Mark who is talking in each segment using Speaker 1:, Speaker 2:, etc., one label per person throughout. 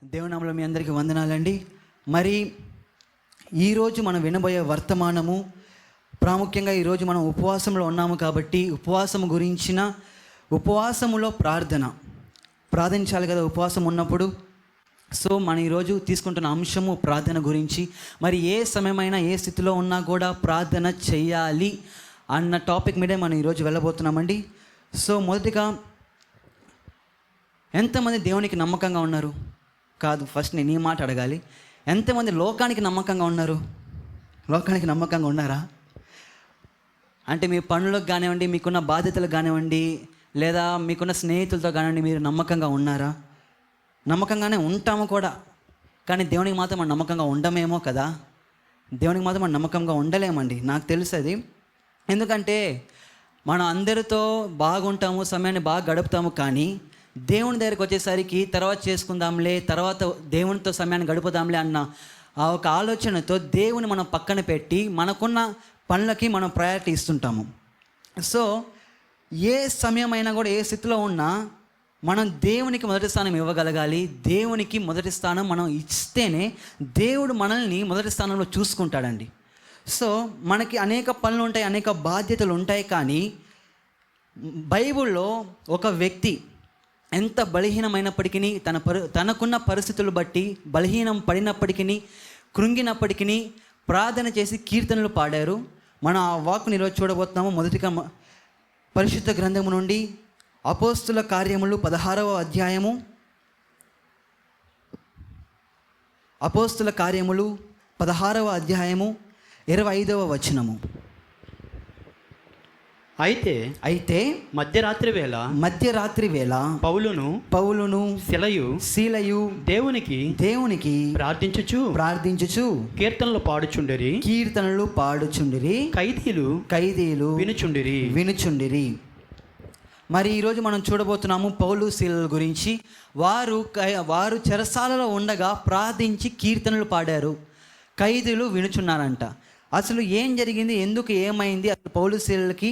Speaker 1: దేవుని నామములో మీ అందరికీ వందనాలండి. మరి ఈరోజు మనం వినబోయే వర్తమానము ప్రాముఖ్యంగా ఈరోజు మనం ఉపవాసంలో ఉన్నాము కాబట్టి ఉపవాసములో ప్రార్థించాలి కదా ఉపవాసం ఉన్నప్పుడు. సో మనం ఈరోజు తీసుకుంటున్న అంశము ప్రార్థన గురించి. మరి ఏ సమయమైనా ఏ స్థితిలో ఉన్నా కూడా ప్రార్థన చేయాలి అన్న టాపిక్ మీదే మనం ఈరోజు వెళ్ళబోతున్నామండి. సో మొదటిగా, ఎంతమంది దేవునికి నమ్మకంగా ఉన్నారు? కాదు, ఫస్ట్ నేను ఈ మాట అడగాలి. ఎంతమంది లోకానికి నమ్మకంగా ఉన్నారు? లోకానికి నమ్మకంగా ఉన్నారా? అంటే మీ పనులకు కానివ్వండి, మీకున్న బాధ్యతలకు కానివ్వండి, లేదా మీకున్న స్నేహితులతో కానివ్వండి, మీరు నమ్మకంగా ఉన్నారా? నమ్మకంగానే ఉంటాము కూడా, కానీ దేవునికి మాత్రం మనం నమ్మకంగా ఉండమేమో కదా. దేవునికి మాత్రం మనం నమ్మకంగా ఉండలేమండి, నాకు తెలుసు అది. ఎందుకంటే మనం అందరితో బాగుంటాము, సమయాన్ని బాగా గడుపుతాము, కానీ దేవుని దగ్గరికి వచ్చేసరికి తర్వాత చేసుకుందాంలే, తర్వాత దేవునితో సమయాన్ని గడుపుదాంలే అన్న ఆ ఒక ఆలోచనతో దేవుని మనం పక్కన పెట్టి మనకున్న పనులకి మనం ప్రయారిటీ ఇస్తుంటాము. సో ఏ సమయమైనా కూడా ఏ స్థితిలో ఉన్నా మనం దేవునికి మొదటి స్థానం ఇవ్వగలగాలి. దేవునికి మొదటి స్థానం మనం ఇస్తేనే దేవుడు మనల్ని మొదటి స్థానంలో చూసుకుంటాడండి. సో మనకి అనేక పనులు ఉంటాయి, అనేక బాధ్యతలు ఉంటాయి, కానీ బైబిల్లో ఒక వ్యక్తి ఎంత బలహీనమైనప్పటికీ తనకున్న పరిస్థితులు బట్టి బలహీనం పడినప్పటికీ, కృంగినప్పటికీ ప్రార్థన చేసి కీర్తనలు పాడారు. మనం ఆ వాక్ని ఈరోజు చూడబోతున్నాము. మొదటిగా పరిశుద్ధ గ్రంథము నుండి అపోస్తుల కార్యములు 16వ అధ్యాయము. అపోస్తుల కార్యములు 16వ అధ్యాయము 25వ వచనము.
Speaker 2: అయితే మధ్యరాత్రి వేళ పౌలును శీలయు దేవునికి ప్రార్థించుచు కీర్తనలు పాడుచుండిరి. ఖైదీలు వినుచుండిరి. మరి ఈరోజు మనం చూడబోతున్నాము పౌలు శీలల గురించి. వారు చెరసాలలో ఉండగా ప్రార్థించి కీర్తనలు పాడారు, ఖైదీలు వినుచున్నారంట. అసలు ఏం జరిగింది, ఎందుకు ఏమైంది, అసలు పౌలు శీలలకి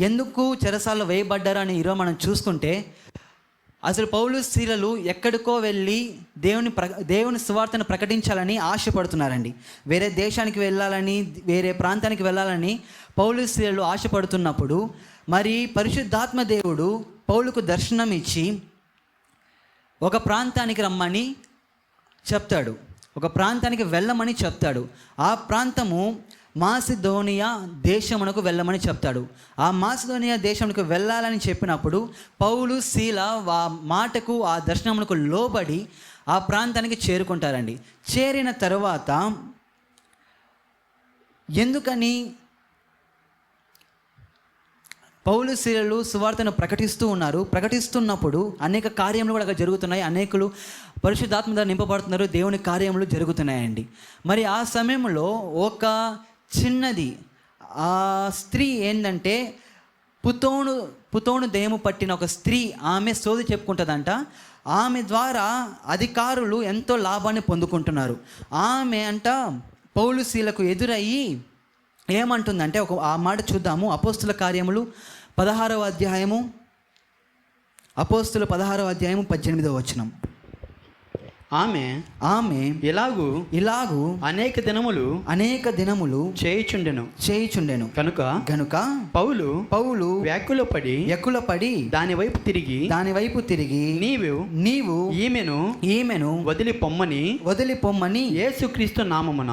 Speaker 2: ఎందుకు చెరసాలలో వేయబడ్డారు అని ఈరోజు మనం చూసుకుంటే, అసలు పౌలు శీలలు ఎక్కడికో వెళ్ళి దేవుని సువార్తను ప్రకటించాలని ఆశపడుతున్నారండి. వేరే దేశానికి వెళ్ళాలని, వేరే ప్రాంతానికి వెళ్ళాలని పౌలు శీలలు ఆశపడుతున్నప్పుడు, మరి పరిశుద్ధాత్మ దేవుడు పౌలుకు దర్శనం ఇచ్చి ఒక ప్రాంతానికి రమ్మని చెప్తాడు, ఒక ప్రాంతానికి వెళ్ళమని చెప్తాడు. ఆ ప్రాంతము మాసిదోనియా దేశమునకు వెళ్ళమని చెప్తాడు. ఆ మాసిదోనియా దేశమునకు వెళ్ళాలని చెప్పినప్పుడు పౌలు శీల ఆ మాటకు, ఆ దర్శనమునకు లోబడి ఆ ప్రాంతానికి చేరుకుంటారండి. చేరిన తర్వాత ఎందుకని పౌలు శీలలు సువార్తను ప్రకటిస్తున్నప్పుడు అనేక కార్యములు కూడా అక్కడ జరుగుతున్నాయి. అనేకులు పరిశుద్ధాత్మ ద్వారా నింపబడుతున్నారు, దేవుని కార్యములు జరుగుతున్నాయండి. మరి ఆ సమయంలో ఒక చిన్నది ఆ స్త్రీ ఏంటంటే పుతోను దెయ్యము పట్టిన ఒక స్త్రీ, ఆమె సోది చెప్పుకుంటుందంట. ఆమె ద్వారా అధికారులు ఎంతో లాభాన్ని పొందుకుంటున్నారు. ఆమె అంట పౌలు శీలకు ఎదురయ్యి ఏమంటుందంటే, ఆ మాట చూద్దాము. అపోస్తుల కార్యములు 16వ అధ్యాయము 18వ వచనం. ఆమె ఇలాగు అనేక దినములు చేయుచుండెను కనుక పౌలు వ్యాకులపడి దాని వైపు తిరిగి నీవు ఈమెను వదిలి పొమ్మని యేసుక్రీస్తు నామమున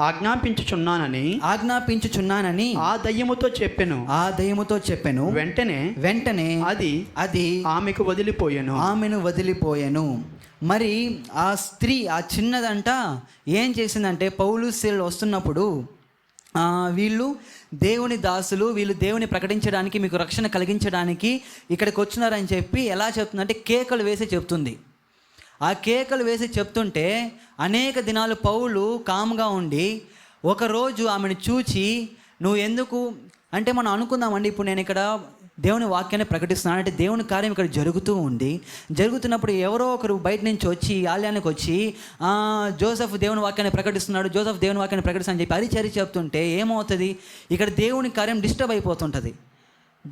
Speaker 2: ఆజ్ఞాపించుచున్నానని ఆ దయ్యముతో చెప్పెను. వెంటనే అది ఆమెను వదిలిపోయెను. మరి ఆ స్త్రీ, ఆ చిన్నదంట ఏం చేసిందంటే, పౌలు శీలలు వస్తున్నప్పుడు వీళ్ళు దేవుని దాసులు, వీళ్ళు దేవుని ప్రకటించడానికి, మీకు రక్షణ కలిగించడానికి ఇక్కడికి వచ్చినారని చెప్పి ఎలా చెప్తుందంటే కేకలు వేసి చెప్తుంది. ఆ కేకలు వేసి చెప్తుంటే అనేక దినాలు పౌలు కామ్గా ఉండి, ఒకరోజు ఆమెను చూచి, నువ్వు ఎందుకు అంటే, మనం అనుకుందామండి, ఇప్పుడు నేను ఇక్కడ దేవుని వాక్యాన్ని ప్రకటిస్తున్నాను అంటే దేవుని కార్యం ఇక్కడ జరుగుతున్నప్పుడు ఎవరో ఒకరు బయట నుంచి వచ్చి ఆలయానికి వచ్చి జోసెఫ్ దేవుని వాక్యాన్ని ప్రకటిస్తున్నాడు అని చెప్పి అరిచరి చెప్తుంటే ఏమవుతుంది, ఇక్కడ దేవుని కార్యం డిస్టర్బ్ అయిపోతుంటుంది.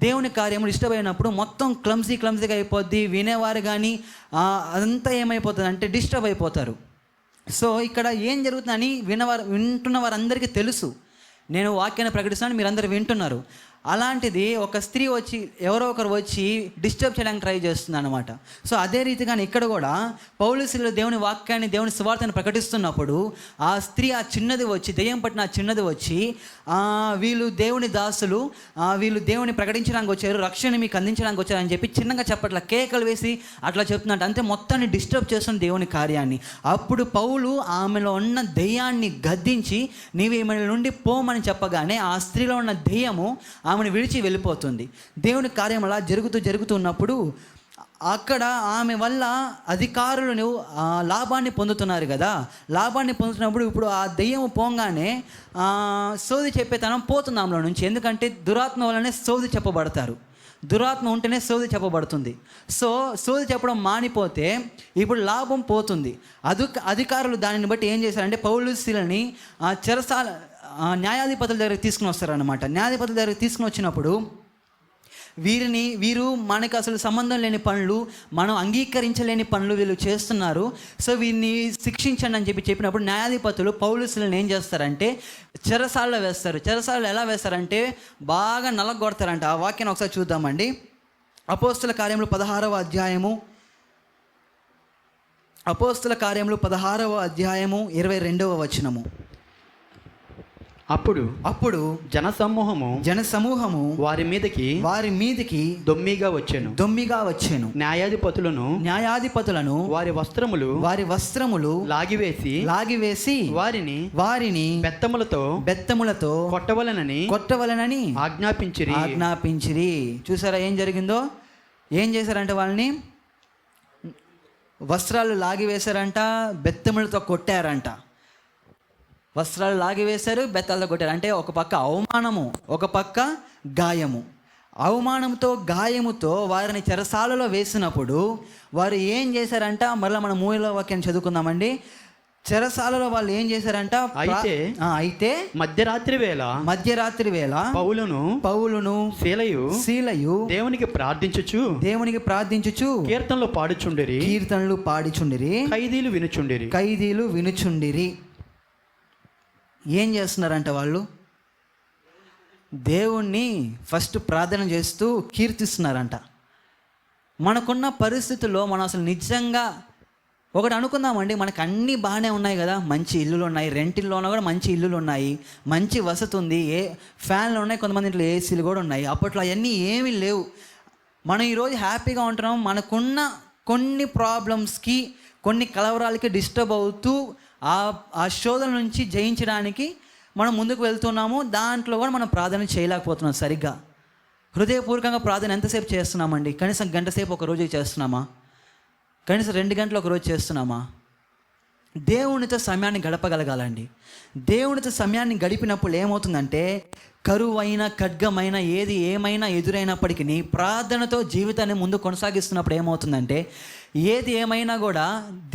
Speaker 1: దేవుని కార్యములు ఇష్టమైనప్పుడు మొత్తం క్లమ్సీగా అయిపోద్ది. వినేవారు కానీ అదంతా ఏమైపోతుంది అంటే డిస్టర్బ్ అయిపోతారు. సో ఇక్కడ ఏం జరుగుతుందని వింటున్న వారందరికీ తెలుసు. నేను వాక్యాన్ని ప్రకటిస్తున్నాను, మీరందరూ వింటున్నారు. అలాంటిది ఒక స్త్రీ వచ్చి ఎవరో ఒకరు వచ్చి డిస్టర్బ్ చేయడానికి ట్రై చేస్తుంది అనమాట. సో అదే రీతిగానే ఇక్కడ కూడా పౌలు శీలలు దేవుని వాక్యాన్ని, దేవుని సువార్తను ప్రకటిస్తున్నప్పుడు ఆ స్త్రీ, ఆ చిన్నది వచ్చి, దెయ్యం పట్టిన ఆ చిన్నది వచ్చి, వీళ్ళు దేవుని దాసులు, వీళ్ళు దేవుని ప్రకటించడానికి వచ్చారు, రక్షణ మీకు అందించడానికి వచ్చారు అని చెప్పి చిన్నగా చెప్పట్ల కేకలు వేసి అట్లా చెప్తున్నట్టు, అంతే మొత్తాన్ని డిస్టర్బ్ చేస్తున్న దేవుని కార్యాన్ని. అప్పుడు పౌలు ఆమెలో ఉన్న దెయ్యాన్ని గద్దించి నీవు ఈమె నుండి పోమని చెప్పగానే ఆ స్త్రీలో ఉన్న దెయ్యము ఆమెను విడిచి వెళ్ళిపోతుంది. దేవుని కార్యం అలా జరుగుతున్నప్పుడు అక్కడ ఆమె వల్ల అధికారులను లాభాన్ని పొందుతున్నారు కదా. లాభాన్ని పొందుతున్నప్పుడు ఇప్పుడు ఆ దెయ్యం పోగానే సోది చెప్పేతనం పోతుంది ఆమెలో నుంచి. ఎందుకంటే దురాత్మ వల్లనే సోది చెప్పబడతారు. దురాత్మ ఉంటేనే సోది చెప్పబడుతుంది. సో సోది చెప్పడం మానిపోతే ఇప్పుడు లాభం పోతుంది. అధికారులు దానిని బట్టి ఏం చేశారంటే పౌలు శీలని చెరసాల న్యాయాధిపతుల దగ్గరికి తీసుకుని వస్తారనమాట. న్యాయాధిపతుల దగ్గరికి తీసుకుని వచ్చినప్పుడు వీరు మనకు అసలు సంబంధం లేని పనులు, మనం అంగీకరించలేని పనులు వీళ్ళు చేస్తున్నారు, సో వీరిని శిక్షించండి అని చెప్పినప్పుడు న్యాయాధిపతులు పౌలు శీలను ఏం చేస్తారంటే చెరసాలలో వేస్తారు. చెరసాలలో ఎలా వేస్తారంటే బాగా నలగొడతారంట. ఆ వాక్యాన్ని ఒకసారి చూద్దామండి. అపోస్తుల కార్యములు 16వ అధ్యాయము, అపోస్తుల కార్యములు 16వ అధ్యాయము 22వ వచనము.
Speaker 2: అప్పుడు జనసమూహము వారి మీదకి దొమ్మిగా వచ్చెను. న్యాయాధిపతులను వారి వస్త్రములు లాగివేసి వారిని బెత్తములతో కొట్టవలనని ఆజ్ఞాపించిరి. చూసారా ఏం జరిగిందో? ఏం చేశారంటే వాళ్ళని వస్త్రాలు లాగివేశారంట, బెత్తములతో కొట్టారంట. వస్త్రాలు లాగివేశారు, బెత్తాలతో కొట్టారు. అంటే ఒక పక్క అవమానము, ఒక పక్క గాయము. అవమానంతో గాయముతో వారిని చెరసాలలో వేసినప్పుడు వారు ఏం చేశారంట? మరలా మన మూల వాక్యాన్ని చదువుకుందామండి. చెరసాలలో వాళ్ళు ఏం చేశారంట? అయితే మధ్యరాత్రి వేళ పౌలును శీలయు దేవునికి ప్రార్థించుచు కీర్తనలు పాడుచుండిరి. ఖైదీలు వినుచుండిరి. ఏం చేస్తున్నారంట వాళ్ళు? దేవుణ్ణి ఫస్ట్ ప్రార్థన చేస్తూ కీర్తిస్తున్నారంట. మనకున్న పరిస్థితుల్లో మనం అసలు నిజంగా ఒకటి అనుకుందామండి, మనకు అన్నీ బాగానే ఉన్నాయి కదా, మంచి ఇల్లులు ఉన్నాయి, రెంటిల్లోనూ కూడా మంచి ఇల్లులు ఉన్నాయి, మంచి వసతి ఉంది, ఫ్యాన్లు ఉన్నాయి, కొంతమంది ఇంట్లో ఏసీలు కూడా ఉన్నాయి. అప్పట్లో అవన్నీ ఏమీ లేవు. మనం ఈరోజు హ్యాపీగా ఉంటున్నాం. మనకున్న కొన్ని ప్రాబ్లమ్స్కి, కొన్ని కలవరాలకి డిస్టర్బ్ అవుతూ ఆ శోధన నుంచి జయించడానికి మనం ముందుకు వెళ్తున్నాము. దాంట్లో కూడా మనం ప్రార్థన చేయలేకపోతున్నాం సరిగ్గా. హృదయపూర్వకంగా ప్రార్థన ఎంతసేపు చేస్తున్నామండి? కనీసం గంట సేపు ఒక రోజు చేస్తున్నామా? కనీసం 2 గంటలు ఒక రోజు చేస్తున్నామా? దేవునితో సమయాన్ని గడపగలగాలండి. దేవునితో సమయాన్ని గడిపినప్పుడు ఏమవుతుందంటే కరువైన, ఖడ్గమైన, ఏమైనా ఎదురైనప్పటికీ ప్రార్థనతో జీవితాన్ని ముందు కొనసాగిస్తున్నప్పుడు ఏమవుతుందంటే ఏది ఏమైనా కూడా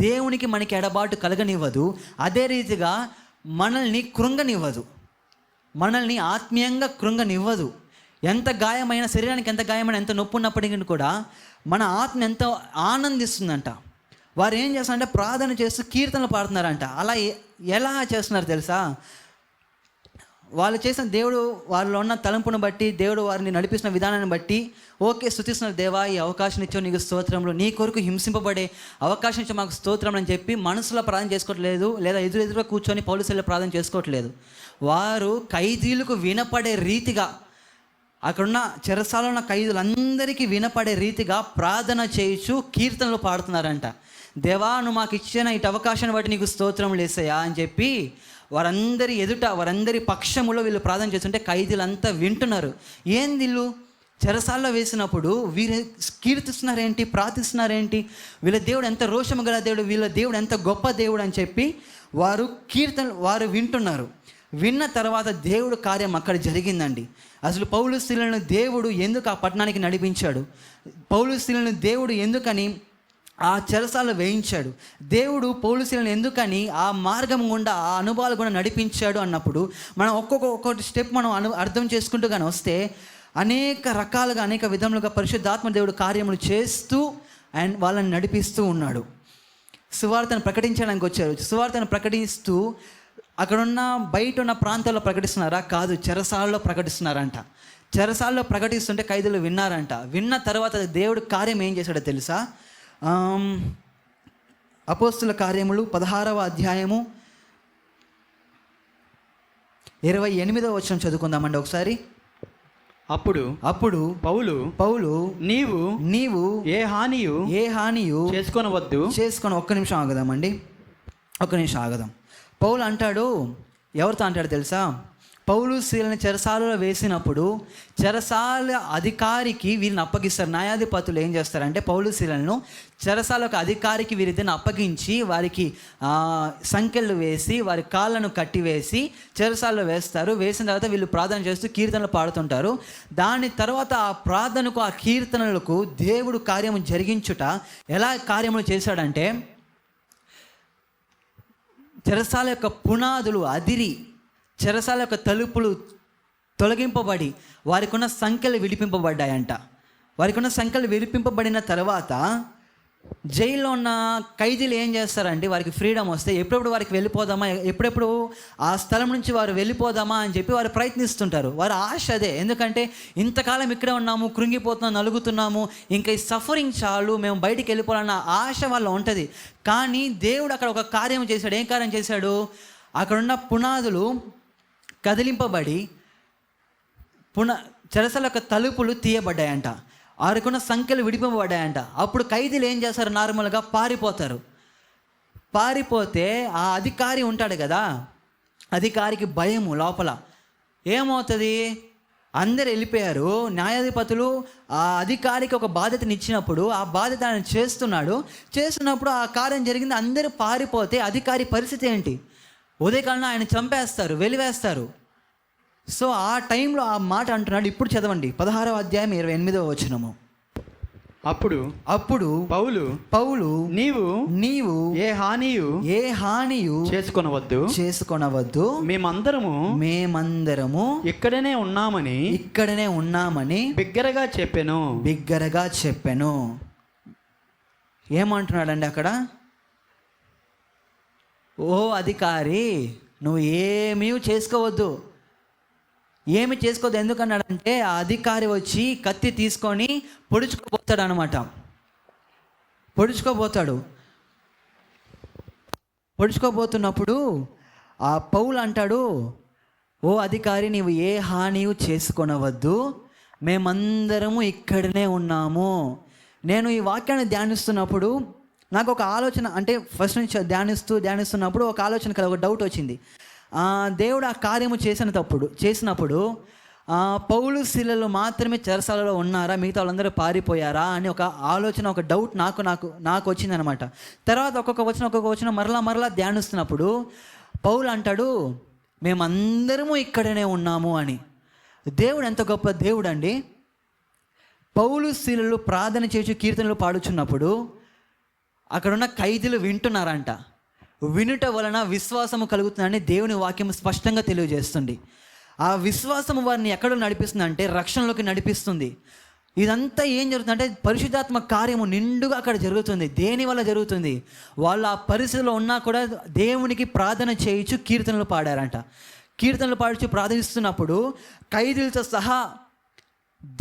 Speaker 2: దేవునికి మనకి ఎడబాటు కలగనివ్వదు. అదే రీతిగా మనల్ని కృంగనివ్వదు, మనల్ని ఆత్మీయంగా కృంగనివ్వదు. ఎంత గాయమైన, శరీరానికి ఎంత గాయమైన, ఎంత నొప్పి ఉన్నప్పటికీ కూడా మన ఆత్మ ఎంతో ఆనందిస్తుందంట. వారు ఏం చేస్తారంటే ప్రార్థన చేస్తూ కీర్తనలు పాడుతున్నారంట. అలా ఎలా చేస్తున్నారు తెలుసా? వాళ్ళు చేసిన దేవుడు వారిలో ఉన్న తలంపును బట్టి, దేవుడు వారిని నడిపిస్తున్న విధానాన్ని బట్టి ఓకే స్తుతిస్తున్నారు. దేవా, ఈ అవకాశం ఇచ్చావు, నీకు స్తోత్రములు, నీ కొరకు హింసింపబడే అవకాశం ఇచ్చావు, మాకు స్తోత్రం అని చెప్పి మనసులో ప్రార్థన చేసుకోవట్లేదు, లేదా ఎదురుగా కూర్చొని పౌలు శీలలు ప్రార్థన చేసుకోవట్లేదు. వారు ఖైదీలకు వినపడే రీతిగా, అక్కడున్న చెరసాలలో ఉన్న ఖైదీలందరికీ వినపడే రీతిగా ప్రార్థన చేయించు కీర్తనలు పాడుతున్నారంట. దేవా, నువ్వు మాకు ఇచ్చిన ఇటు అవకాశాన్ని బట్టి నీకు స్తోత్రం లేసయ్యా అని చెప్పి వారందరి ఎదుట, వారందరి పక్షములో వీళ్ళు ప్రార్థన చేస్తుంటే ఖైదీలంతా వింటున్నారు. ఏంది వీళ్ళు చెరసాల్లో వేసినప్పుడు వీరు కీర్తిస్తున్నారేంటి, ప్రార్థిస్తున్నారేంటి, వీళ్ళ దేవుడు ఎంత రోషము గల దేవుడు, వీళ్ళ దేవుడు ఎంత గొప్ప దేవుడు అని చెప్పి వారు వింటున్నారు. విన్న తర్వాత దేవుడు కార్యం అక్కడ జరిగిందండి. అసలు పౌలు శీలను దేవుడు ఎందుకు ఆ పట్టణానికి నడిపించాడు? పౌలు శీలను దేవుడు ఎందుకని ఆ చెరసాలను వేయించాడు? దేవుడు పౌలు శీలను ఎందుకని ఆ మార్గం గుండా, ఆ అనుభవాలు కూడా నడిపించాడు అన్నప్పుడు మనం ఒక్కొక్కటి స్టెప్ మనం అర్థం చేసుకుంటూ కానీ వస్తే అనేక రకాలుగా అనేక విధములుగా పరిశుద్ధాత్మ దేవుడు కార్యములు చేస్తూ అండ్ వాళ్ళని నడిపిస్తూ ఉన్నాడు. సువార్తను ప్రకటించడానికి వచ్చారు. సువార్తను ప్రకటిస్తూ అక్కడున్న బయట ఉన్న ప్రాంతాల్లో ప్రకటిస్తున్నారా? కాదు, చెరసాలలో ప్రకటిస్తున్నారంట. చెరసాలలో ప్రకటిస్తుంటే ఖైదీలు విన్నారంట. విన్న తర్వాత దేవుడు కార్యం ఏం చేశాడో తెలుసా? అపోస్తుల కార్యములు 16వ అధ్యాయము 28వ వచనం చదువుకుందామండి ఒకసారి. అప్పుడు పౌలు నీవు ఏ హానియు చేసుకొని ఒక్క నిమిషం ఆగదాం. పౌలు అంటాడు, ఎవరితో అంటాడు తెలుసా? పౌలు శీలని చెరసాలలో వేసినప్పుడు చెరసాల అధికారికి వీరిని అప్పగిస్తారు. న్యాయాధిపతులు ఏం చేస్తారంటే పౌలు శీలను చెరసాల ఒక అధికారికి వీరిద్దరిని అప్పగించి వారికి సంకెళ్ళు వేసి వారి కాళ్ళను కట్టివేసి చెరసాలలో వేస్తారు. వేసిన తర్వాత వీళ్ళు ప్రార్థన చేస్తూ కీర్తనలు పాడుతుంటారు. దాని తర్వాత ఆ ప్రార్థనకు ఆ కీర్తనలకు దేవుడు కార్యము జరిగించుట ఎలా కార్యములు చేశాడంటే, చెరసాల యొక్క పునాదులు అదిరి చెరసాల యొక్క తలుపులు తొలగింపబడి వారికి ఉన్న సంఖ్యలు విడిపింపబడ్డాయంట. వారికి ఉన్న సంఖ్యలు విడిపింపబడిన తర్వాత జైల్లో ఉన్న ఖైదీలు ఏం చేస్తారంటే వారికి ఫ్రీడమ్ వస్తే ఎప్పుడెప్పుడు వారికి వెళ్ళిపోదామా, ఎప్పుడెప్పుడు ఆ స్థలం నుంచి వారు వెళ్ళిపోదామా అని చెప్పి వారు ప్రయత్నిస్తుంటారు. వారి ఆశ అదే. ఎందుకంటే ఇంతకాలం ఇక్కడే ఉన్నాము, కృంగిపోతున్నాము, నలుగుతున్నాము, ఇంకా ఈ సఫరింగ్ చాలు, మేము బయటికి వెళ్ళిపోవాలన్న ఆశ వాళ్ళ ఉంటుంది. కానీ దేవుడు అక్కడ ఒక కార్యం చేశాడు. ఏం కార్యం చేశాడు? అక్కడున్న పునాదులు కదిలింపబడి చెరసాల యొక్క తలుపులు తీయబడ్డాయంట. వారికున్న సంఖ్యలు విడిపింపబడ్డాయంట. అప్పుడు ఖైదీలు ఏం చేస్తారు? నార్మల్గా పారిపోతే ఆ అధికారి ఉంటాడు కదా, అధికారికి భయము లోపల. ఏమవుతుంది? అందరు వెళ్ళిపోయారు. న్యాయాధిపతులు ఆ అధికారికి ఒక బాధ్యతని ఇచ్చినప్పుడు ఆ బాధ్యత ఆయన చేస్తున్నప్పుడు ఆ కార్యం జరిగింది. అందరూ పారిపోతే అధికారి పరిస్థితి ఏంటి? ఉదయకాలంలో ఆయన చంపేస్తారు, వెలివేస్తారు. సో ఆ టైంలో ఆ మాట అంటున్నాడు. ఇప్పుడు చదవండి 16వ అధ్యాయం 28వ వచనము. అప్పుడు పౌలు నీవు ఏ హానియు చేసుకొనవద్దు మేమందరము ఇక్కడనే ఉన్నామని బిగ్గరగా చెప్పెను. ఏమంటున్నాడండి అక్కడ? ఓ అధికారి, నువ్వు ఏమీ చేసుకోవద్దు. ఎందుకన్నాడంటే ఆ అధికారి వచ్చి కత్తి తీసుకొని పొడుచుకోబోతాడు అనమాట. పొడుచుకోబోతున్నప్పుడు ఆ పౌలు అంటాడు, ఓ అధికారి, నీవు ఏ హానియు చేసుకొనవద్దు, మేమందరము ఇక్కడనే ఉన్నాము. నేను ఈ వాక్యాన్ని ధ్యానిస్తున్నప్పుడు నాకు ఒక ఆలోచన, అంటే ఫస్ట్ నుంచి ధ్యానిస్తున్నప్పుడు ఒక ఆలోచన కదా, ఒక డౌట్ వచ్చింది. దేవుడు ఆ కార్యము చేసినప్పుడు పౌలు శీలలు మాత్రమే చెరసాలలో ఉన్నారా, మిగతా వాళ్ళందరూ పారిపోయారా అని ఒక ఆలోచన, ఒక డౌట్ నాకు వచ్చిందనమాట. తర్వాత ఒక్కొక్క వచనం మరలా ధ్యానిస్తున్నప్పుడు పౌలు అంటాడు, మేమందరము ఇక్కడనే ఉన్నాము అని. దేవుడు ఎంత గొప్ప దేవుడు అండి. పౌలు శీలలు ప్రార్థన చేసి కీర్తనలు పాడుచున్నప్పుడు అక్కడున్న ఖైదీలు వింటున్నారంట. వినుట వలన విశ్వాసము కలుగుతుందని దేవుని వాక్యం స్పష్టంగా తెలియజేస్తుంది. ఆ విశ్వాసము వారిని ఎక్కడ నడిపిస్తుంది అంటే రక్షణలోకి నడిపిస్తుంది. ఇదంతా ఏం జరుగుతుందంటే పరిశుద్ధాత్మ కార్యము నిండుగా అక్కడ జరుగుతుంది. దేని వల్ల జరుగుతుంది? వాళ్ళు ఆ పరిస్థితిలో ఉన్నా కూడా దేవునికి ప్రార్థన చేయించు కీర్తనలు పాడారంట. కీర్తనలు పాడుచు ప్రార్థిస్తున్నప్పుడు ఖైదీలతో సహా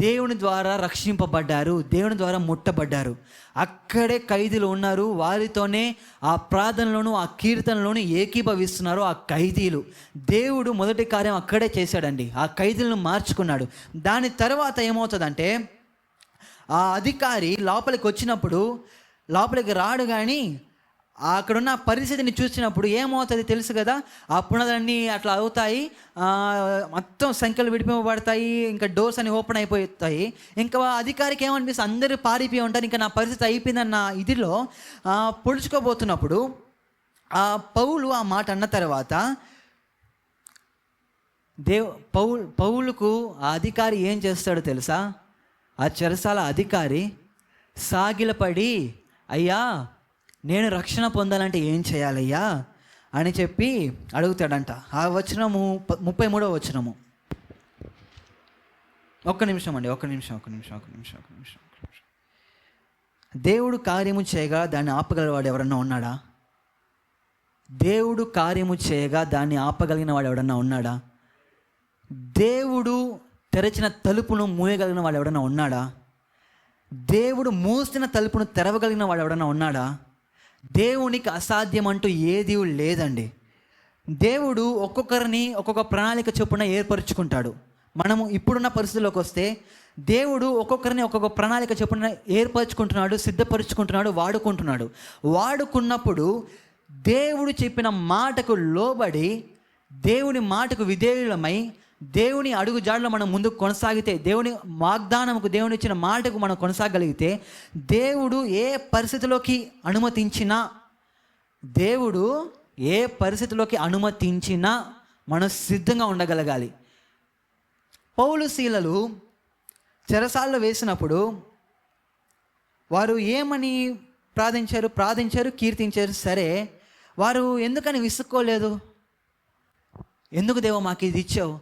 Speaker 2: దేవుని ద్వారా రక్షింపబడ్డారు, దేవుని ద్వారా ముట్టబడ్డారు. అక్కడే ఖైదీలు ఉన్నారు, వారితోనే ఆ ప్రార్థనలోను ఆ కీర్తనలోను ఏకీభవిస్తున్నారు ఆ ఖైదీలు. దేవుడు మొదటి కార్యం అక్కడే చేశాడండి, ఆ ఖైదీలను మార్చుకున్నాడు. దాని తర్వాత ఏమవుతుందంటే ఆ అధికారి లోపలికి రాడు, కానీ అక్కడున్న పరిస్థితిని చూసినప్పుడు ఏమవుతుంది తెలుసు కదా, ఆ పునాదులన్నీ అట్లా అవుతాయి, మొత్తం సంఖ్యలు విడిపింపబడతాయి, ఇంకా డోర్స్ అన్ని ఓపెన్ అయిపోతాయి. ఇంకా అధికారికి ఏమనిపిస్తుంది, అందరూ పారిపోయి ఉంటారు, ఇంకా నా పరిస్థితి అయిపోయిందన్న ఇదిలో పొడుచుకోబోతున్నప్పుడు ఆ పౌలు ఆ మాట అన్న తర్వాత పౌలుకు ఆ అధికారి ఏం చేస్తాడో తెలుసా? ఆ చెరసాల అధికారి సాగిలపడి, అయ్యా నేను రక్షణ పొందాలంటే ఏం చేయాలయ్యా అని చెప్పి అడుగుతాడంట. ఆ వచనము 33వ వచనము. ఒక్క నిమిషం అండి, ఒక్క నిమిషం. దేవుడు కార్యము చేయగా దాన్ని ఆపగలవాడు ఎవరన్నా ఉన్నాడా? దేవుడు కార్యము చేయగా దాన్ని ఆపగలిగిన వాడు ఎవడన్నా ఉన్నాడా? దేవుడు తెరచిన తలుపును మూయగలిగిన వాడు ఎవడన్నా ఉన్నాడా? దేవుడు మూసిన తలుపును తెరవగలిగిన వాడు ఎవడన్నా ఉన్నాడా? దేవునికి అసాధ్యం అంటూ ఏది లేదండి. దేవుడు ఒక్కొక్కరిని ఒక్కొక్క ప్రణాళిక చొప్పున ఏర్పరచుకుంటాడు. మనము ఇప్పుడున్న పరిస్థితుల్లోకి వస్తే దేవుడు ఒక్కొక్కరిని ఒక్కొక్క ప్రణాళిక చొప్పున ఏర్పరచుకుంటున్నాడు, సిద్ధపరుచుకుంటున్నాడు, వాడుకున్నప్పుడు దేవుడు చెప్పిన మాటకు లోబడి, దేవుని మాటకు విధేయులమై, దేవుని అడుగు జాడలో మనం ముందుకు కొనసాగితే, దేవుని వాగ్దానముకు, దేవుని ఇచ్చిన మాటకు మనం కొనసాగలిగితే, దేవుడు ఏ పరిస్థితిలోకి అనుమతించినా మనం సిద్ధంగా ఉండగలగాలి. పౌలు శీలలు చెరసాలలో వేసినప్పుడు వారు ఏమని ప్రార్థించారు, కీర్తించారు. సరే, వారు ఎందుకని విసుక్కోలేదు? ఎందుకు దేవా మాకు ఇది ఇచ్చావు?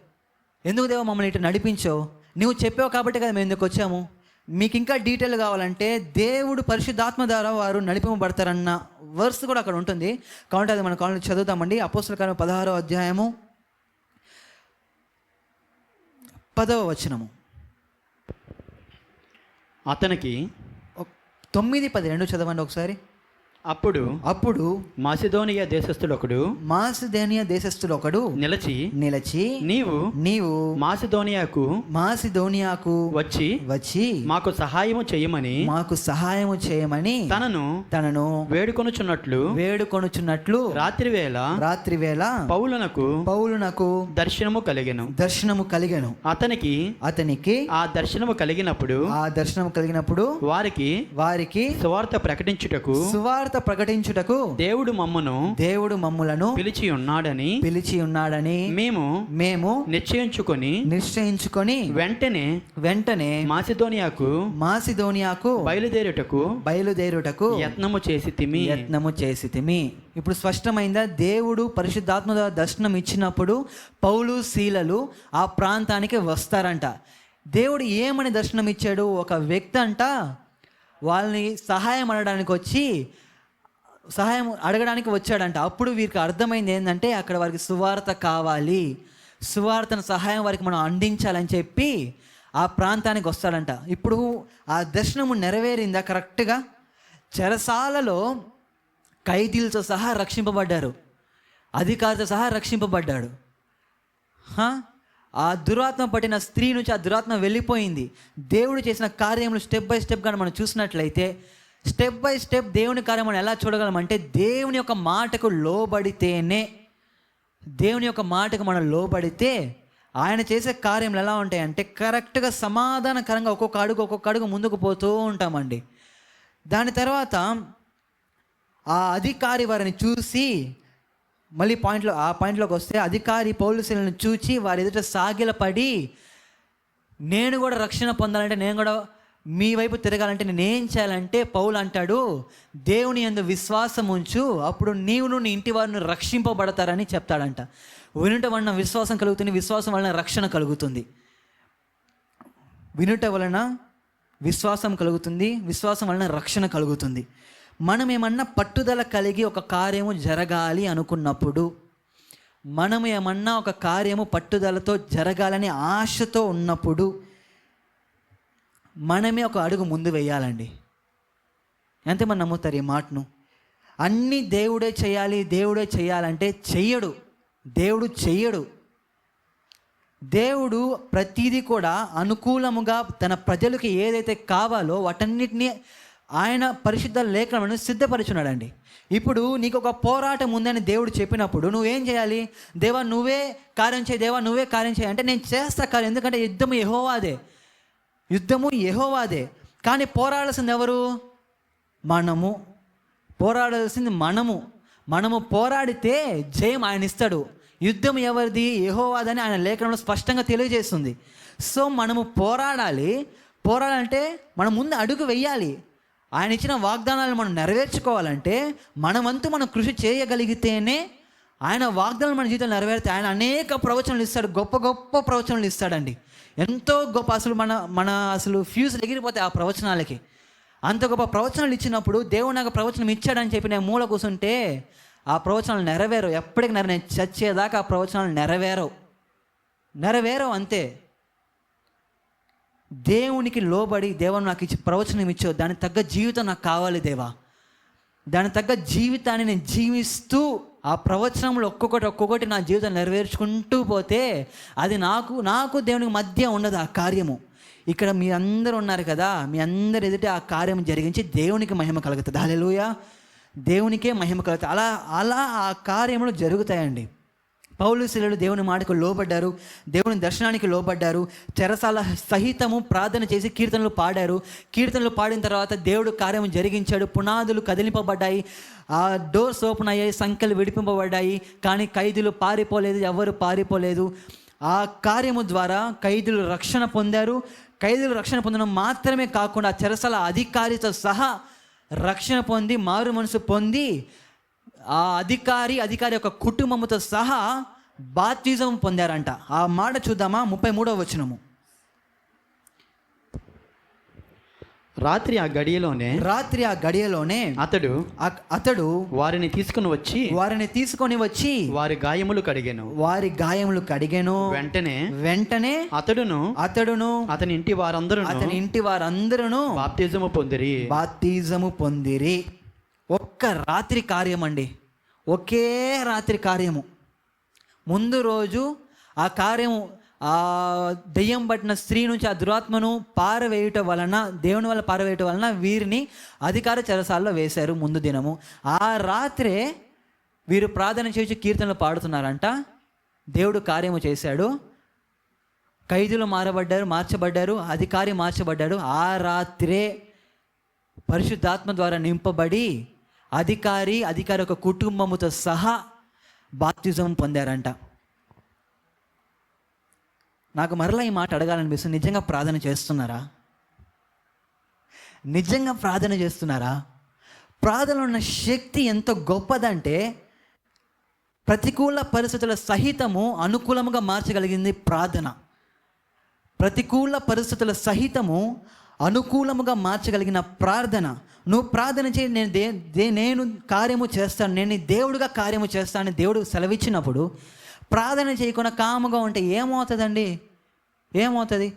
Speaker 2: ఎందుకు దేవా మమ్మల్ని ఇటు నడిపించావు? నువ్వు చెప్పావు కాబట్టి కదా మేము ఎందుకు వచ్చాము. మీకు ఇంకా డీటెయిల్ కావాలంటే దేవుడు పరిశుద్ధాత్మ ద్వారా వారు నడిపింపబడతారన్న వర్స్ కూడా అక్కడ ఉంటుంది. కాబట్టి అది మన కాలంలో చదువుతామండి. అపోస్తల కార్యం 16వ అధ్యాయము 10వ వచనము.
Speaker 3: అతనికి
Speaker 2: 9-10 చదవండి ఒకసారి.
Speaker 3: అప్పుడు మాసిదోనియా దేశస్థుడు ఒకడు నిలచి నీవు మాసిదోనియాకు వచ్చి మాకు సహాయము చేయమని తనను వేడుకొనుచున్నట్లు రాత్రివేళ పౌలునకు దర్శనము కలిగెను. అతనికి ఆ దర్శనము కలిగినప్పుడు వారికి సువార్త ప్రకటించుటకు దేవుడు మమ్ములను పిలిచి ఉన్నాడని మేము నిశ్చయించుకొని వెంటనే మాసిదోనియాకు బయలుదేరుటకు యత్నము చేసితిమి. ఇప్పుడు స్పష్టమైందా? దేవుడు పరిశుద్ధాత్మ దర్శనం ఇచ్చినప్పుడు పౌలు శీలలు ఆ ప్రాంతానికి వస్తారంట. దేవుడు ఏమని దర్శనం ఇచ్చాడు? ఒక వ్యక్తి అంట వాళ్ళని సహాయం అడగడానికి వచ్చాడంట. అప్పుడు వీరికి అర్థమైంది ఏంటంటే అక్కడ వారికి సువార్త కావాలి, సువార్తను సహాయం వారికి మనం అందించాలని చెప్పి ఆ ప్రాంతానికి వస్తాడంట. ఇప్పుడు ఆ దర్శనము నెరవేరిందా కరెక్ట్గా? చెరసాలలో ఖైదీలతో సహా రక్షింపబడ్డారు, అధికారితో సహా రక్షింపబడ్డాడు. ఆ దురాత్మ పట్టిన స్త్రీ నుంచి ఆ దురాత్మ వెళ్ళిపోయింది. దేవుడు చేసిన కార్యములు స్టెప్ బై స్టెప్ కానీ మనం చూసినట్లయితే, స్టెప్ బై స్టెప్ దేవుని కార్యం మనం ఎలా చూడగలమంటే, దేవుని యొక్క మాటకు మనం లోబడితే ఆయన చేసే కార్యములు ఎలా ఉంటాయంటే కరెక్ట్గా సమాధానకరంగా ఒక్కొక్క అడుగు ముందుకు పోతూ ఉంటామండి. దాని తర్వాత ఆ అధికారి వారిని చూసి, మళ్ళీ ఆ పాయింట్లోకి వస్తే, అధికారి పౌలు శీలను చూచి వారి ఎదుట సాగిలపడి, నేను కూడా రక్షణ పొందాలంటే, నేను కూడా మీ వైపు తిరగాలంటే నేనేం చేయాలంటే, పౌలు అంటాడు, దేవుని యందు విశ్వాసం ఉంచు, అప్పుడు నీవును నీ ఇంటి వారిని రక్షింపబడతారని చెప్తాడంట. వినుట వలన విశ్వాసం కలుగుతుంది, విశ్వాసం వలన రక్షణ కలుగుతుంది. వినుట వలన విశ్వాసం కలుగుతుంది, విశ్వాసం వలన రక్షణ కలుగుతుంది. మనం ఏమన్నా పట్టుదల కలిగి ఒక కార్యము జరగాలి అనుకున్నప్పుడు, మనం ఏమన్నా ఒక కార్యము పట్టుదలతో జరగాలని ఆశతో ఉన్నప్పుడు మనమే ఒక అడుగు ముందు వేయాలండి. ఎంతమంది నమ్ముతారు ఈ మాటను? అన్నీ దేవుడే చేయాలంటే చెయ్యడు. దేవుడు ప్రతిదీ కూడా అనుకూలముగా తన ప్రజలకు ఏదైతే కావాలో వాటన్నిటినీ ఆయన పరిశుద్ధ లేఖలను సిద్ధపరుచున్నాడండి. ఇప్పుడు నీకు ఒక పోరాటం ఉందని దేవుడు చెప్పినప్పుడు నువ్వేం చేయాలి? దేవా నువ్వే కార్యం చేయి అంటే నేను చేస్తా కార్యం. ఎందుకంటే యుద్ధము యెహోవాదే. కానీ పోరాడాల్సింది ఎవరు? మనము పోరాడితే జయం ఆయన ఇస్తాడు. యుద్ధం ఎవరిది? యెహోవాదని ఆయన లేఖనంలో స్పష్టంగా తెలియజేస్తుంది. సో మనము పోరాడాలంటే మనం ముందు అడుగు వెయ్యాలి. ఆయన ఇచ్చిన వాగ్దానాలను మనం నెరవేర్చుకోవాలంటే మనమంతా మనం కృషి చేయగలిగితేనే ఆయన వాగ్దానాలు మన జీవితంలో నెరవేరితే ఆయన అనేక ప్రవచనాలు ఇస్తాడు, గొప్ప ప్రవచనాలు ఇస్తాడండి. ఎంతో గొప్ప, అసలు మన అసలు ఫ్యూజులు ఎగిరిపోతాయి ఆ ప్రవచనాలకి. అంత గొప్ప ప్రవచనాలు ఇచ్చినప్పుడు దేవుడు నాకు ప్రవచనం ఇచ్చాడని చెప్పి నేను మూల కూర్చుంటే ఆ ప్రవచనాలు నెరవేరవు. ఎప్పటికి నేను చచ్చేదాకా ఆ ప్రవచనాలు నెరవేరవు అంతే. దేవునికి లోబడి, దేవా నాకు ఇచ్చి ప్రవచనం ఇచ్చావు, దానికి తగ్గ జీవితం నాకు కావాలి దేవా, దానికి తగ్గ జీవితాన్ని నేను జీవిస్తూ ఆ ప్రవచనంలో ఒక్కొక్కటి నా జీవితం నెరవేర్చుకుంటూ పోతే అది నాకు దేవునికి మధ్య ఉండదు ఆ కార్యము. ఇక్కడ మీ అందరూ ఉన్నారు కదా, మీ అందరు ఎదుట ఆ కార్యం జరిగించి దేవునికి మహిమ కలుగుతుంది. హల్లెలూయా, దేవునికే మహిమ కలుగుతుంది. అలా ఆ కార్యములు జరుగుతాయండి. పౌలు శీలలు దేవుని మాటకు లోబడ్డారు, దేవుని దర్శనానికి లోబడ్డారు, చెరసాల సహితము ప్రార్థన చేసి కీర్తనలు పాడారు. కీర్తనలు పాడిన తర్వాత దేవుడు కార్యం జరిగించాడు. పునాదులు కదిలింపబడ్డాయి, ఆ డోర్స్ ఓపెన్ అయ్యాయి, సంఖ్యలు విడిపింపబడ్డాయి. కానీ ఖైదీలు పారిపోలేదు, ఎవరు పారిపోలేదు. ఆ కార్యము ద్వారా ఖైదీలు రక్షణ పొందారు. ఖైదీలు రక్షణ పొందడం మాత్రమే కాకుండా చెరసాల అధికారితో సహా రక్షణ పొంది, మారు మనసు పొంది, ఆ అధికారి యొక్క కుటుంబముతో సహా బాప్తిజం పొందారంట. ఆ మాట చూద్దామా? 33వ వచనము.
Speaker 2: రాత్రి ఆ గడియలోనే
Speaker 3: అతడు
Speaker 2: వారిని తీసుకొని వచ్చి వారి గాయములు కడిగెను. వెంటనే అతడును అతని ఇంటి వారందరూ
Speaker 3: బాప్తిజము పొందిరి. ఒక్క రాత్రి కార్యం అండి, ఒకే రాత్రి కార్యము. ముందు రోజు ఆ కార్యము, ఆ దెయ్యం పట్టిన స్త్రీ నుంచి ఆ దురాత్మను పారవేయటం వలన, దేవుని వల్ల పారవేయటం వలన వీరిని అధికార చెరసాలలో వేశారు ముందు దినము. ఆ రాత్రే వీరు ప్రార్థన చేసి కీర్తనలు పాడుతున్నారంట. దేవుడు కార్యము చేశాడు, ఖైదీలు మార్చబడ్డారు, అధికారి మార్చబడ్డాడు. ఆ రాత్రే పరిశుద్ధాత్మ ద్వారా నింపబడి అధికారి ఒక కుటుంబముతో సహా బాప్తిజం పొందారంట. నాకు మరలా ఈ మాట అడగాలనిపిస్తుంది, నిజంగా ప్రార్థన చేస్తున్నారా? ప్రార్థనలో ఉన్న శక్తి ఎంత గొప్పదంటే ప్రతికూల పరిస్థితుల సహితము అనుకూలముగా మార్చగలిగింది ప్రార్థన. ప్రతికూల పరిస్థితుల సహితము అనుకూలముగా మార్చగలిగిన ప్రార్థన. నువ్వు ప్రార్థన చేయి, నేను కార్యము చేస్తాను, నేను దేవుడిగా కార్యము చేస్తానని దేవుడు సెలవిచ్చినప్పుడు ప్రార్థన చేయకుండా కాముగా ఉంటే ఏమవుతుంది?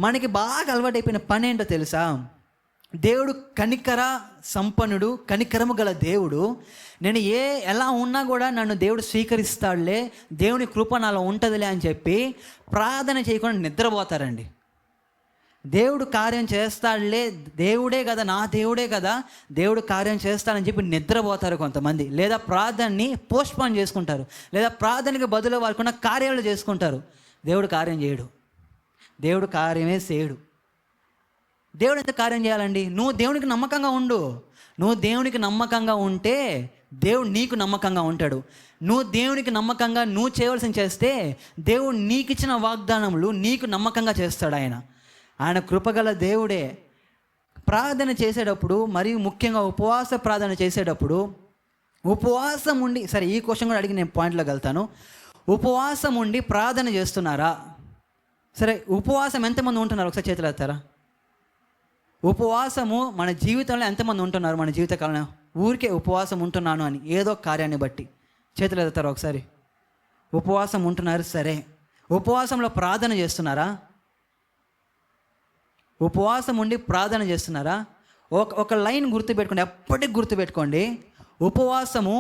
Speaker 3: మనకి బాగా అలవాటైపోయిన పని ఏంటో తెలుసా? దేవుడు కనికర సంపన్నుడు, కనికరము గల దేవుడు. నేను ఎలా ఉన్నా కూడా నన్ను దేవుడు స్వీకరిస్తాడులే, దేవుని కృప నాలో ఉంటుందిలే అని చెప్పి ప్రార్థన చేయకుండా నిద్రపోతారండి. దేవుడు కార్యం చేస్తాడులే, నా దేవుడే కదా, దేవుడు కార్యం చేస్తాడని చెప్పి నిద్రపోతారు కొంతమంది. లేదా ప్రార్థనని పోస్ట్పోన్ చేసుకుంటారు, లేదా ప్రార్థనకి బదులు వారుకున్న కార్యాలు చేసుకుంటారు. దేవుడు కార్యం చేయడు, దేవుడు కార్యమే చేయడు. దేవుడు ఎంత కార్యం చేయాలండి? నువ్వు దేవునికి నమ్మకంగా ఉండు. నువ్వు దేవునికి నమ్మకంగా ఉంటే దేవుడు నీకు నమ్మకంగా ఉంటాడు. నువ్వు దేవునికి నమ్మకంగా నువ్వు చేయవలసింది చేస్తే దేవుడు నీకు ఇచ్చిన వాగ్దానములు నీకు నమ్మకంగా చేస్తాడు. ఆయన కృపగల దేవుడే. ప్రార్థన చేసేటప్పుడు, మరియు ముఖ్యంగా ఉపవాస ప్రార్థన చేసేటప్పుడు, ఉపవాసం ఉండి, సరే ఈ క్వశ్చన్ కూడా అడిగి నేను పాయింట్లోకి వెళ్తాను. ఉపవాసం ఉండి ప్రార్థన చేస్తున్నారా? సరే, ఉపవాసం ఎంతమంది ఉంటున్నారు? ఒకసారి చేతులు ఎత్తారా? ఉపవాసము మన జీవితంలో ఎంతమంది ఉంటున్నారు? మన జీవితకాలంలో ఊరికే ఉపవాసం ఉంటున్నాను అని ఏదో కార్యాన్ని బట్టి చేతులు ఎత్తారా ఒకసారి? ఉపవాసం ఉంటున్నారు, సరే. ఉపవాసంలో ప్రార్థన చేస్తున్నారా? ఉపవాసం ఉండి ప్రార్థన చేస్తున్నారా? ఒక లైన్ గుర్తుపెట్టుకోండి, ఎప్పటికి గుర్తుపెట్టుకోండి. ఉపవాసము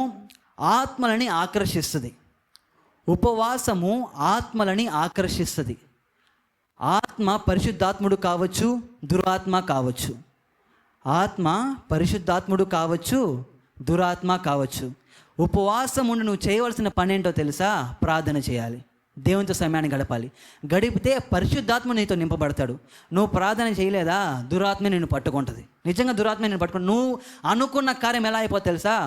Speaker 3: ఆత్మలని ఆకర్షిస్తుంది. ఉపవాసము ఆత్మలని ఆకర్షిస్తుంది. ఆత్మ పరిశుద్ధాత్ముడు కావచ్చు, దురాత్మ కావచ్చు. ఆత్మ పరిశుద్ధాత్ముడు కావచ్చు, దురాత్మ కావచ్చు. ఉపవాసం ఉండి నువ్వు చేయవలసిన పని ఏంటో తెలుసా? ప్రార్థన చేయాలి, దేవునితో సమయాన్ని గడపాలి. గడిపితే పరిశుద్ధాత్మ నీతో నింపబడతాడు. నువ్వు ప్రార్థన చేయలేదా, దురాత్మ నిన్ను పట్టుకుంటుంది. నిజంగా దురాత్మ నిన్ను పట్టుకుంటు. నువ్వు అనుకున్న కార్యం ఎలా అయిపోతుంది తెలుసా?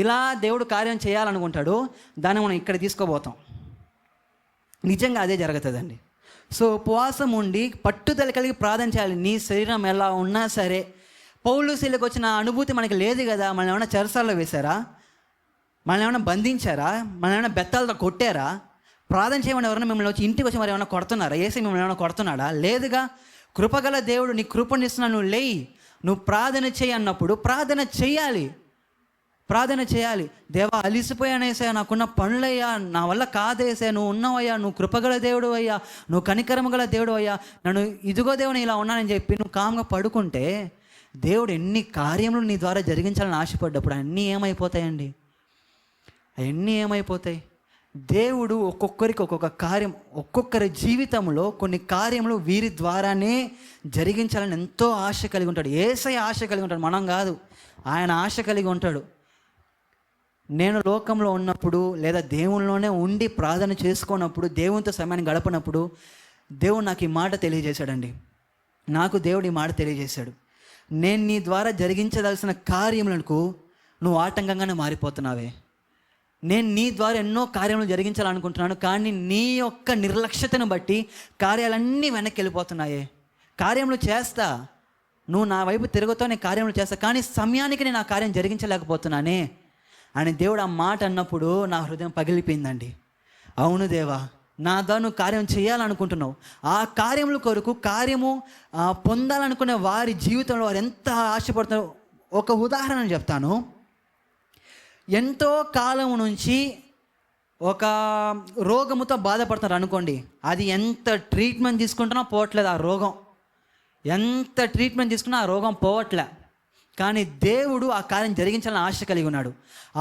Speaker 3: ఇలా దేవుడు కార్యం చేయాలనుకుంటాడు, దాన్ని మనం ఇక్కడ తీసుకోబోతాం. నిజంగా అదే జరుగుతుందండి. సో ఉపవాసం ఉండి పట్టుదల కలిగి ప్రార్థన చేయాలి. నీ శరీరం ఎలా ఉన్నా సరే. పౌలు శీలకు వచ్చిన అనుభూతి మనకి లేదు కదా. మనం ఏమైనా చెరసాల్లో వేశారా? మనం ఏమైనా బంధించారా? మనం ఏమైనా బెత్తాలతో కొట్టారా? ప్రార్థన చేయమని ఎవరైనా మిమ్మల్ని వచ్చి ఇంటికి వచ్చి మరి ఏమైనా కొడుతున్నారా? ఏసై మిమ్మల్ని ఏమైనా కొడుతున్నాడా? లేదుగా. కృపగల దేవుడు నీ కృపనిస్తున్నా, నువ్వు లేయి, నువ్వు ప్రార్థన చేయి అన్నప్పుడు ప్రార్థన చేయాలి. దేవా అలిసిపోయానేసా, నాకున్న పనులయ్యా, నా వల్ల కాదేసా, నువ్వు ఉన్నావయ్యా, నువ్వు కృపగల దేవుడు అయ్యా, నువ్వు కనికరమ గల దేవుడు అయ్యా, నన్ను ఇదిగో దేవుని ఇలా ఉన్నానని చెప్పి నువ్వు కామ్గా పడుకుంటే దేవుడు ఎన్ని కార్యములు నీ ద్వారా జరిగించాలని ఆశపడ్డప్పుడు అన్నీ ఏమైపోతాయండి? అవన్నీ ఏమైపోతాయి? దేవుడు ఒక్కొక్కరికి ఒక్కొక్క కార్యం, ఒక్కొక్కరి జీవితంలో కొన్ని కార్యములు వీరి ద్వారానే జరిగించాలని ఎంతో ఆశ కలిగి ఉంటాడు. యేసయ్య ఆశ కలిగి ఉంటాడు, మనం కాదు. ఆయన ఆశ కలిగి ఉంటాడు. నేను లోకంలో ఉన్నప్పుడు లేదా దేవునిలోనే ఉండి ప్రార్థన చేసుకున్నప్పుడు, దేవునితో సమయాన్ని గడపనప్పుడు దేవుడు నాకు ఈ మాట తెలియజేశాడండి. నాకు దేవుడు ఈ మాట తెలియజేశాడు, నేను నీ ద్వారా జరిగించదలసిన కార్యములకు నువ్వు ఆటంకంగానే మారిపోతున్నావే. నేను నీ ద్వారా ఎన్నో కార్యములు జరిగించాలనుకుంటున్నాను, కానీ నీ యొక్క నిర్లక్ష్యతను బట్టి కార్యాలన్నీ వెనక్కి వెళ్ళిపోతున్నాయే. కార్యములు చేస్తా, నువ్వు నా వైపు తిరుగుతావు, నేను కార్యములు చేస్తా, కానీ సమయానికి నేను ఆ కార్యం జరిగించలేకపోతున్నానే అని దేవుడు ఆ మాట అన్నప్పుడు నా హృదయం పగిలిపోయిందండి. అవును దేవా, నా ద్వారా నువ్వు కార్యం చేయాలనుకుంటున్నావు, ఆ కార్యముల కొరకు కార్యము పొందాలనుకునే వారి జీవితంలో వారు ఎంత ఆశపడుతున్నారో ఒక ఉదాహరణ చెప్తాను. ఎంతో కాలం నుంచి ఒక రోగముతో బాధపడుతున్నారు అనుకోండి, అది ఎంత ట్రీట్మెంట్ తీసుకుంటున్నా పోవట్లేదు ఆ రోగం, ఎంత ట్రీట్మెంట్ తీసుకున్నా ఆ రోగం పోవట్లే. కానీ దేవుడు ఆ కార్యం జరిగించాలని ఆశ కలిగి ఉన్నాడు.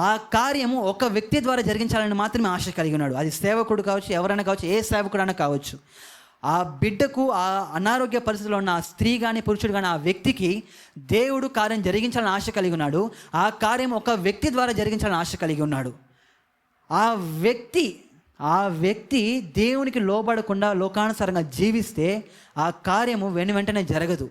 Speaker 3: ఆ కార్యము ఒక వ్యక్తి ద్వారా జరిగించాలని మాత్రమే ఆశ కలిగి ఉన్నాడు. అది సేవకుడు కావచ్చు, ఎవరైనా కావచ్చు, ఏ సేవకుడైనా కావచ్చు. ఆ బిడ్డకు, ఆ అనారోగ్య పరిస్థితిలో ఉన్న ఆ స్త్రీ కానీ పురుషుడు కానీ, ఆ వ్యక్తికి దేవుడు కార్యం జరిగించాలని ఆశ కలిగి ఉన్నాడు. ఆ కార్యం ఒక వ్యక్తి ద్వారా జరిగించాలని ఆశ కలిగి ఉన్నాడు. ఆ వ్యక్తి దేవునికి లోబడకుండా లోకానుసారంగా జీవిస్తే ఆ కార్యము వెంటనే జరగదు.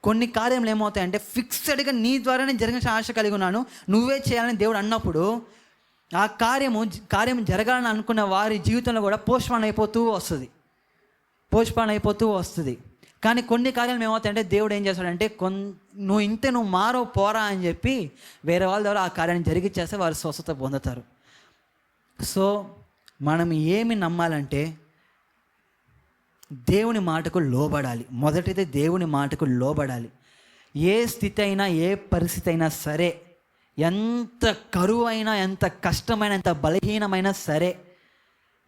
Speaker 3: కొన్ని కార్యములు ఏమవుతాయంటే ఫిక్స్డ్గా నీ ద్వారానే జరిగించిన ఆశ కలిగి ఉన్నాను, నువ్వే చేయాలని దేవుడు అన్నప్పుడు ఆ కార్యం జరగాలని అనుకున్న వారి జీవితంలో కూడా పోస్ట్పోన్ అయిపోతూ వస్తుంది. కానీ కొన్ని కార్యాలు ఏమవుతాయంటే దేవుడు ఏం చేస్తాడంటే నువ్వు మారో పోరా అని చెప్పి వేరే వాళ్ళ ద్వారా ఆ కార్యాన్ని జరిగిచ్చేస్తే వారు స్వస్థత పొందుతారు. సో మనం ఏమి నమ్మాలంటే దేవుని మాటకు లోబడాలి. మొదటిది దేవుని మాటకు లోబడాలి. ఏ స్థితి అయినా, ఏ పరిస్థితి అయినా సరే, ఎంత కరువైనా, ఎంత కష్టమైన, ఎంత బలహీనమైనా సరే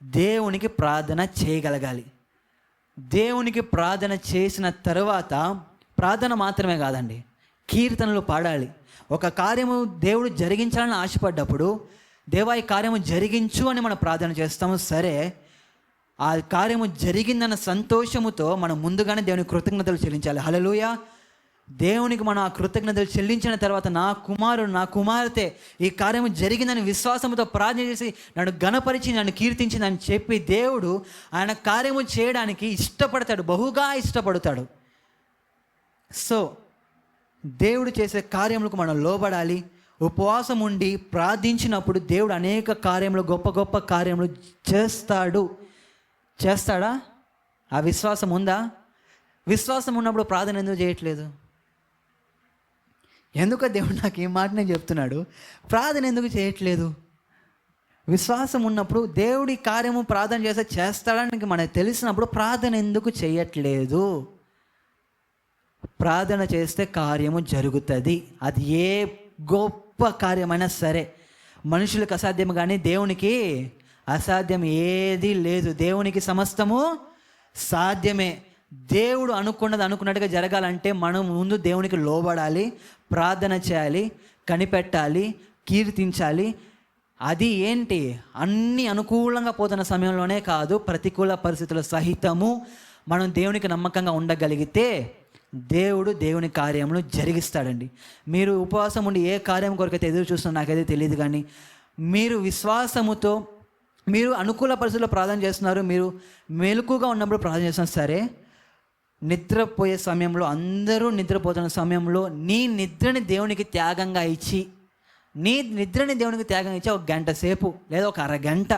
Speaker 3: దేవునికి ప్రార్థన చేయగలగాలి. దేవునికి ప్రార్థన చేసిన తర్వాత ప్రార్థన మాత్రమే కాదండి, కీర్తనలు పాడాలి. ఒక కార్యము దేవుడు జరిగించాలని ఆశపడ్డప్పుడు దేవా ఈ కార్యము జరిగించు అని మనం ప్రార్థన చేస్తాము. సరే, ఆ కార్యము జరిగిందన్న సంతోషముతో మనం ముందుగానే దేవునికి కృతజ్ఞతలు చెల్లించాలి. హల్లెలూయా. దేవునికి మనం ఆ కృతజ్ఞతలు చెల్లించిన తర్వాత నా కుమారుడు, నా కుమార్తె ఈ కార్యము జరిగిందని విశ్వాసంతో ప్రార్థన చేసి నన్ను ఘనపరిచి నన్ను కీర్తించిందని చెప్పి దేవుడు ఆయన కార్యము చేయడానికి ఇష్టపడతాడు, బహుగా ఇష్టపడతాడు. సో దేవుడు చేసే కార్యములకు మనం లోబడాలి. ఉపవాసం ఉండి ప్రార్థించినప్పుడు దేవుడు అనేక కార్యములు, గొప్ప గొప్ప కార్యములు చేస్తాడా? ఆ విశ్వాసం ఉందా? విశ్వాసం ఉన్నప్పుడు ప్రార్థన ఎందుకు చేయట్లేదు? ఎందుకో దేవుడు నాకు ఈ మాటనే చెప్తున్నాడు, ప్రార్థన ఎందుకు చేయట్లేదు? విశ్వాసం ఉన్నప్పుడు దేవుడి కార్యము ప్రార్థన చేస్తాడని మనకు తెలిసినప్పుడు ప్రార్థన ఎందుకు చేయట్లేదు? ప్రార్థన చేస్తే కార్యము జరుగుతుంది. అది ఏ గొప్ప కార్యమైనా సరే. మనుషులకు అసాధ్యం కానీ దేవునికి అసాధ్యం ఏదీ లేదు. దేవునికి సమస్తము సాధ్యమే. దేవుడు అనుకున్నట్టుగా జరగాలంటే మనం ముందు దేవునికి లోబడాలి, ప్రార్థన చేయాలి, కనిపెట్టాలి, కీర్తించాలి. అది ఏంటి, అన్నీ అనుకూలంగా పోతున్న సమయంలోనే కాదు, ప్రతికూల పరిస్థితుల సహితము మనం దేవునికి నమ్మకంగా ఉండగలిగితే దేవుడు దేవుని కార్యమును జరిగిస్తాడండి. మీరు ఉపవాసం ఉండి ఏ కార్యం కొరకైతే ఎదురు చూస్తున్నా నాకైతే తెలియదు, కానీ మీరు విశ్వాసముతో మీరు అనుకూల పరిస్థితుల్లో ప్రార్థన చేస్తున్నారు, మీరు మెలకుగా ఉన్నప్పుడు ప్రార్థన చేస్తున్నారు. సరే, నిద్రపోయే సమయంలో, అందరూ నిద్రపోతున్న సమయంలో నీ నిద్రని దేవునికి త్యాగంగా ఇచ్చి ఒక గంట సేపు లేదా ఒక అరగంట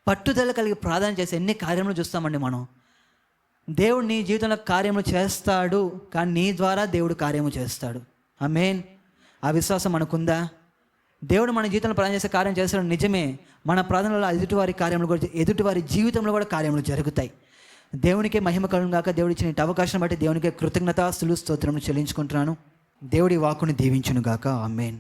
Speaker 3: పట్టుదల కలిగి ప్రార్థన చేసి ఎన్ని కార్యములు చూస్తామండి మనం. దేవుడు నీ జీవితంలో కార్యములు చేస్తాడు, కానీ నీ ద్వారా దేవుడు కార్యము చేస్తాడు. ఆమేన్. ఆ విశ్వాసం మనకుందా? దేవుడు మన జీవితంలో ప్రార్థన చేసే కార్యం చేస్తాడు నిజమే. మన ప్రార్థనలో ఎదుటివారి కార్యములు కూడా, ఎదుటివారి జీవితంలో కూడా కార్యములు జరుగుతాయి. దేవునికే మహిమ కలుగును గాక. దేవుడు ఇచ్చిన ఈ అవకాశం బట్టి దేవునికే కృతజ్ఞతాస్తులు స్తోత్రములు చెల్లించుకుంటున్నాను. దేవుడి వాక్కుని దీవించును గాక. ఆమేన్.